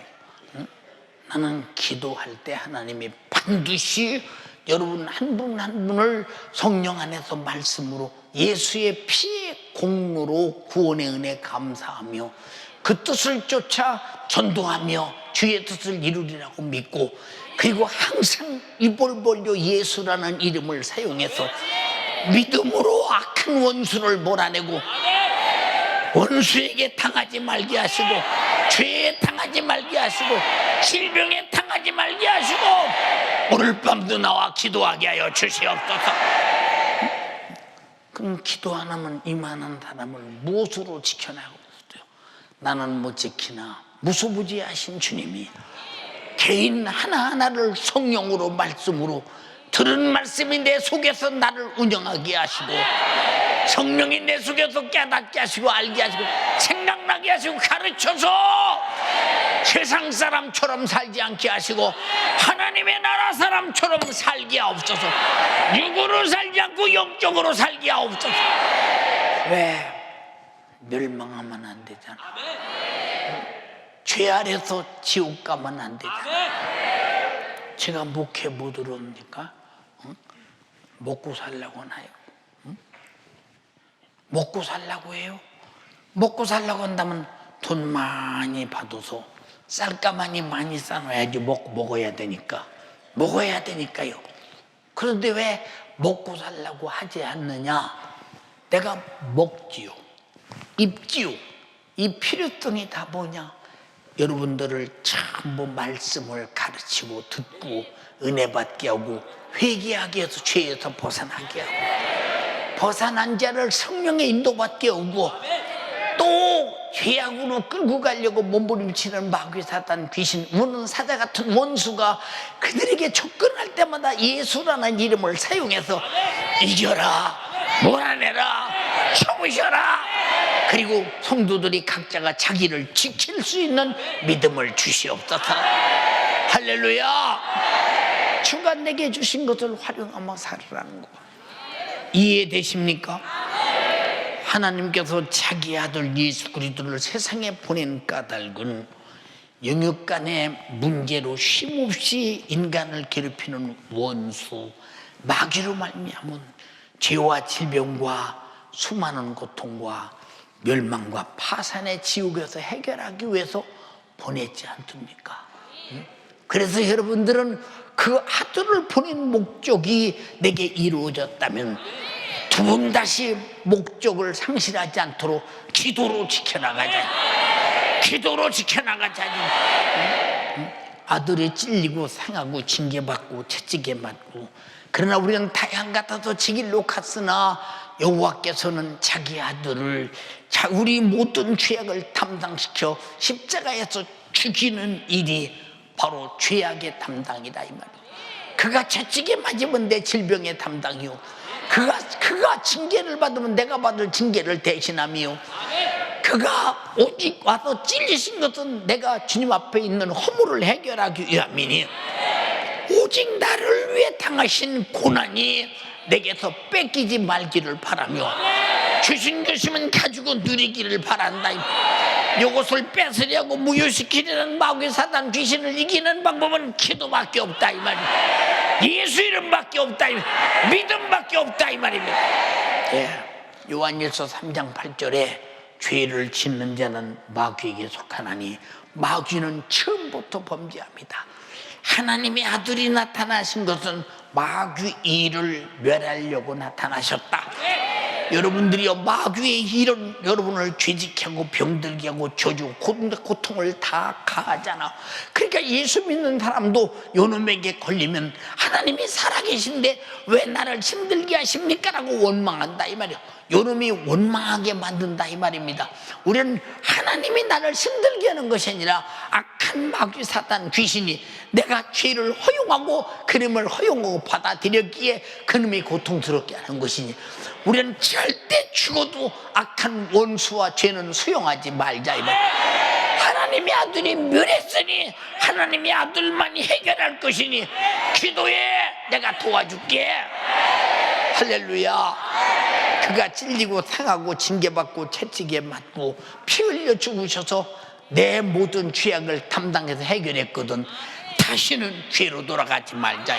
나는 기도할 때 하나님이 반드시 여러분 한 분 한 분을 성령 안에서 말씀으로 예수의 피의 공로로 구원의 은혜 감사하며 그 뜻을 쫓아 전도하며 주의 뜻을 이루리라고 믿고 그리고 항상 입을 벌려 예수라는 이름을 사용해서 믿음으로 악한 원수를 몰아내고 원수에게 당하지 말게 하시고 죄에 당하지 말게 하시고 질병에 당하지 말게 하시고 오늘 밤도 나와 기도하게 하여 주시옵소서. 그럼 기도 안 하면 이만한 사람을 무엇으로 지켜나가고 있어요? 나는 못 지키나 무소부지하신 주님이 개인 하나하나를 성령으로 말씀으로 들은 말씀이 내 속에서 나를 운영하게 하시고 성령이 내 속에서 깨닫게 하시고 알게 하시고 생각나게 하시고 가르쳐서 세상 사람처럼 살지 않게 하시고 하나님의 나라 사람처럼 살게 하옵소서. 육으로 살지 않고 영적으로 살게 하옵소서. 왜? 멸망하면 안 되잖아. 죄 아래서 지옥 가면 안 되잖아. 제가 목회 못 들어옵니까? 먹고 살라고 하나요? 먹고 살라고 해요? 먹고 살라고 한다면 돈 많이 받아서 쌀가마니 많이 싸놔야지 먹어야 되니까. 먹어야 되니까요. 그런데 왜 먹고 살라고 하지 않느냐? 내가 먹지요. 입지요. 이 필요성이 다 뭐냐? 여러분들을 전부 말씀을 가르치고 듣고 은혜 받게 하고 회개하게 해서 죄에서 벗어나게 하고 벗어난 자를 성령의 인도받게 하고 또 죄악으로 끌고 가려고 몸부림치는 마귀 사단 귀신 우는 사자 같은 원수가 그들에게 접근할 때마다 예수라는 이름을 사용해서 이겨라, 몰아내라, 쳐부셔라. 그리고 성도들이 각자가 자기를 지킬 수 있는 믿음을 주시옵소서. 할렐루야. 주가 내게 주신 것을 활용하며 살으라는 거 이해되십니까? 하나님께서 자기 아들 예수 그리스도를 세상에 보낸 까닭은 영역 간의 문제로 쉼없이 인간을 괴롭히는 원수 마귀로 말미암은 죄와 질병과 수많은 고통과 멸망과 파산의 지옥에서 해결하기 위해서 보냈지 않습니까? 그래서 여러분들은 그 아들을 보낸 목적이 내게 이루어졌다면 두 번 다시 목적을 상실하지 않도록 기도로 지켜나가자. 기도로 지켜나가자니. 아들이 찔리고 상하고 징계받고 채찍에 맞고 그러나 우리는 타향 같아서 지 길로 갔으나 여호와께서는 자기 아들을 우리 모든 죄악을 담당시켜 십자가에서 죽이는 일이 바로 죄악의 담당이다 이 말이에요. 그가 채찍에 맞으면 내 질병의 담당이요 그가 징계를 받으면 내가 받을 징계를 대신하며 그가 오직 와서 찔리신 것은 내가 주님 앞에 있는 허물을 해결하기 위함이니 오직 나를 위해 당하신 고난이 내게서 뺏기지 말기를 바라며 주신 것이면 가지고 누리기를 바란다. 이것을 뺏으려고 무효시키려는 마귀 사단 귀신을 이기는 방법은 기도밖에 없다 이 말이야. 예수 이름밖에 없다, 믿음밖에 없다 이 말입니다. 예. 요한일서 3장 8절에 죄를 짓는 자는 마귀에게 속하나니 마귀는 처음부터 범죄합니다. 하나님의 아들이 나타나신 것은 마귀 일을 멸하려고 나타나셨다. 여러분들이요 마귀의 일은 여러분을 죄짓게 하고 병들게 하고 저주 고통을 다 가하잖아. 그러니까 예수 믿는 사람도 요놈에게 걸리면 하나님이 살아계신데 왜 나를 힘들게 하십니까? 라고 원망한다 이 말이야. 요놈이 원망하게 만든다 이 말입니다. 우리는 하나님이 나를 힘들게 하는 것이 아니라 악한 마귀 사단 귀신이 내가 죄를 허용하고 그놈을 허용하고 받아들였기에 그놈이 고통스럽게 하는 것이니 우리는 절대 죽어도 악한 원수와 죄는 수용하지 말자 이 말이야. 하나님의 아들이 멸했으니 하나님의 아들만이 해결할 것이니 기도해, 내가 도와줄게. 할렐루야. 그가 찔리고 상하고 징계받고 채찍에 맞고 피 흘려 죽으셔서 내 모든 죄악을 담당해서 해결했거든. 다시는 죄로 돌아가지 말자.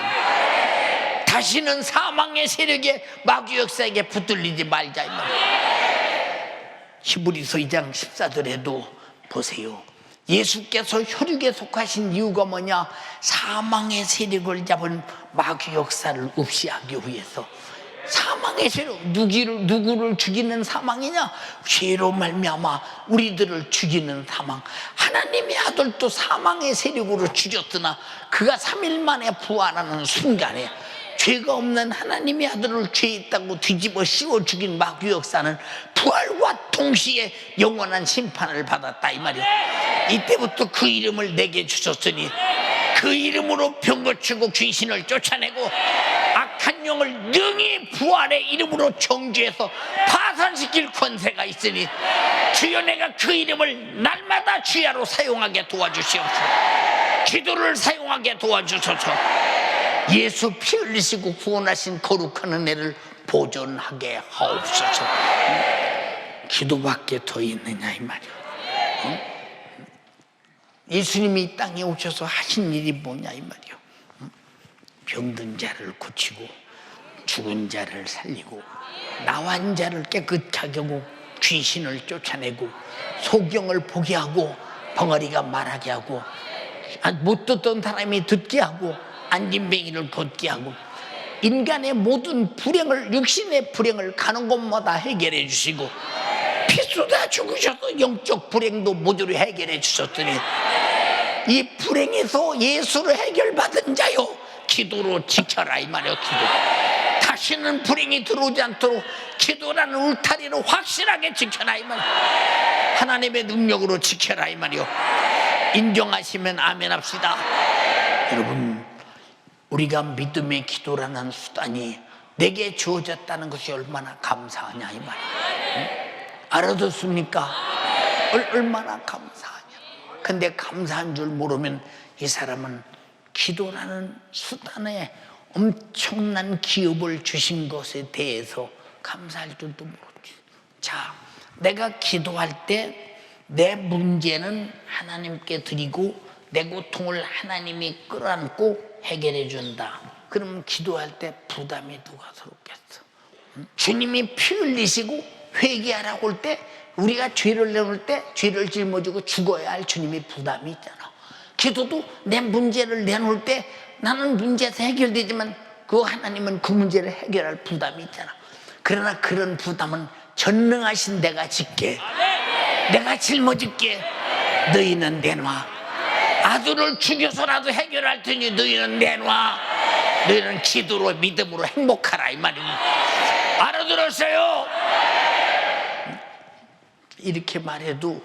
다시는 사망의 세력에 마귀 역사에게 붙들리지 말자. 히브리서 2장 14절에도 보세요. 예수께서 혈육에 속하신 이유가 뭐냐? 사망의 세력을 잡은 마귀 역사를 없이하기 위해서. 사망의 세력, 누구를 죽이는 사망이냐? 죄로 말미암아 우리들을 죽이는 사망. 하나님의 아들도 사망의 세력으로 죽였으나 그가 3일 만에 부활하는 순간에 죄가 없는 하나님의 아들을 죄 있다고 뒤집어 씌워 죽인 마귀 역사는 부활과 동시에 영원한 심판을 받았다 이 말이야. 이때부터 그 이름을 내게 주셨으니 그 이름으로 병 고치고 귀신을 쫓아내고 악한 영을 능히 부활의 이름으로 정죄해서 파산시킬 권세가 있으니 주여 내가 그 이름을 날마다 주야로 사용하게 도와주시옵소서. 기도를 사용하게 도와주소서. 예수 피 흘리시고 구원하신 거룩한 은혜를 보존하게 하옵소서. 기도밖에 더 있느냐 이 말이야. 예수님이 이 땅에 오셔서 하신 일이 뭐냐 이 말이야. 병든 자를 고치고 죽은 자를 살리고 나환 자를 깨끗하게 하고 귀신을 쫓아내고 소경을 보게 하고 벙어리가 말하게 하고 못 듣던 사람이 듣게 하고 안진뱅이를 걷게 하고 인간의 모든 불행을 육신의 불행을 가는 곳마다 해결해 주시고 쏟아 죽으셔서 영적 불행도 모조리 해결해 주셨으니 이 불행에서 예수를 해결받은 자요 기도로 지켜라 이 말이요. 기도. 다시는 불행이 들어오지 않도록 기도라는 울타리로 확실하게 지켜라 이 말이요. 하나님의 능력으로 지켜라 이 말이요. 인정하시면 아멘 합시다. 여러분, 우리가 믿음의 기도라는 수단이 내게 주어졌다는 것이 얼마나 감사하냐 이 말이에요. 응? 알아듣습니까? 얼마나 감사하냐. 근데 감사한 줄 모르면 이 사람은 기도라는 수단에 엄청난 기업을 주신 것에 대해서 감사할 줄도 모르지. 자, 내가 기도할 때 내 문제는 하나님께 드리고 내 고통을 하나님이 끌어안고 해결해 준다. 그러면 기도할 때 부담이 누가 서럽겠어? 주님이 피 흘리시고 회개하라고 할 때 우리가 죄를 내놓을 때 죄를 짊어지고 죽어야 할 주님이 부담이 있잖아. 기도도 내 문제를 내놓을 때 나는 문제에서 해결되지만 그 하나님은 그 문제를 해결할 부담이 있잖아. 그러나 그런 부담은 전능하신 내가 짓게, 내가 짊어질게. 너희는 내놔. 아들을 죽여서라도 해결할 테니 너희는 내놔. 너희는 기도로 믿음으로 행복하라 이 말입니다. 알아들었어요? 이렇게 말해도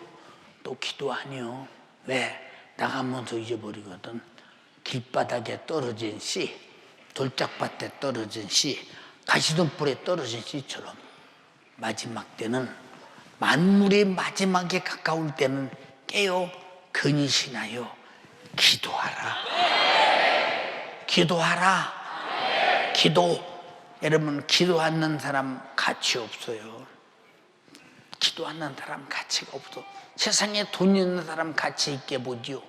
또 기도 아니요. 왜? 나가면서 잊어버리거든. 길바닥에 떨어진 씨, 돌짝밭에 떨어진 씨, 가시덤불에 떨어진 씨처럼 마지막 때는 만물의 마지막에 가까울 때는 깨어 근이시나요? 기도하라. 기도하라. 기도. 여러분, 기도 않는 사람 가치 없어요. 기도 않는 사람 가치가 없어. 세상에 돈 있는 사람 가치 있게 보지요.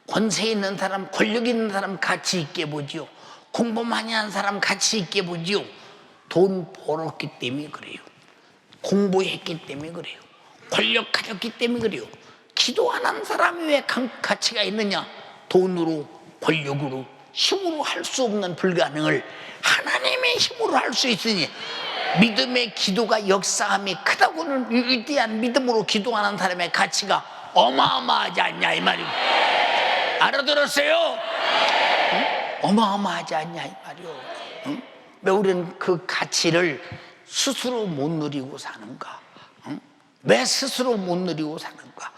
권세 있는 사람, 권력 있는 사람 가치 있게 보지요. 공부 많이 한 사람 가치 있게 보지요. 돈 벌었기 때문에 그래요. 공부했기 때문에 그래요. 권력 가졌기 때문에 그래요. 기도 안 한 사람이 왜 가치가 있느냐? 돈으로, 권력으로, 힘으로 할 수 없는 불가능을 하나님의 힘으로 할 수 있으니 믿음의 기도가 역사함이 크다고는 위대한 믿음으로 기도하는 사람의 가치가 어마어마하지 않냐 이 말이오. 알아들었어요? 응? 어마어마하지 않냐 이 말이오. 응? 왜 우리는 그 가치를 스스로 못 누리고 사는가? 응? 왜 스스로 못 누리고 사는가?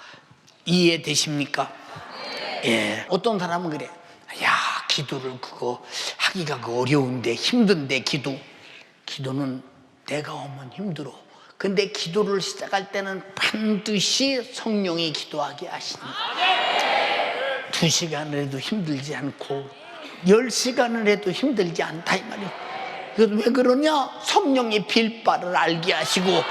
이해되십니까? 예. 어떤 사람은 그래. 야, 기도를 그거 하기가 어려운데 힘든데 기도는 내가 오면 힘들어. 근데 기도를 시작할 때는 반드시 성령이 기도하게 하십니다. 2시간을 해도 힘들지 않고 10시간을 해도 힘들지 않다 이 말이에요. 왜 그러냐? 성령이 빌 바를 알게 하시고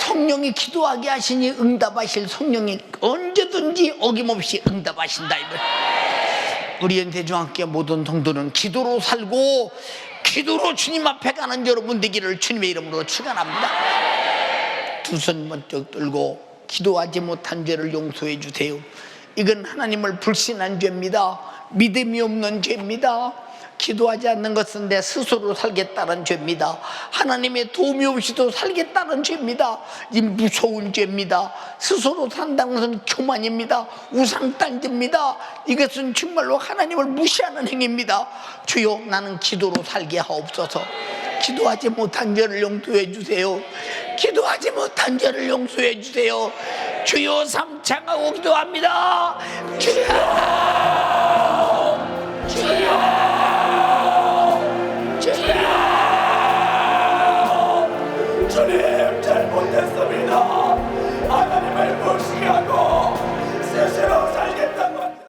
성령이 기도하게 하시니 응답하실 성령이 언제든지 어김없이 응답하신다 이 말이에요. 우리 연세중학교 모든 성도는 기도로 살고 기도로 주님 앞에 가는 여러분 되기를 주님의 이름으로 축원합니다. 두 손 번쩍 들고 기도하지 못한 죄를 용서해 주세요. 이건 하나님을 불신한 죄입니다. 믿음이 없는 죄입니다. 기도하지 않는 것은 내 스스로 살겠다는 죄입니다. 하나님의 도움이 없이도 살겠다는 죄입니다. 이 무서운 죄입니다. 스스로 산다는 것은 교만입니다. 우상단지입니다. 이것은 정말로 하나님을 무시하는 행위입니다. 주여, 나는 기도로 살게 하옵소서. 기도하지 못한 죄를 용서해 주세요. 기도하지 못한 죄를 용서해 주세요. 주여, 삼창하고 기도합니다. 주여, 주여, 주님, 잘못했습니다.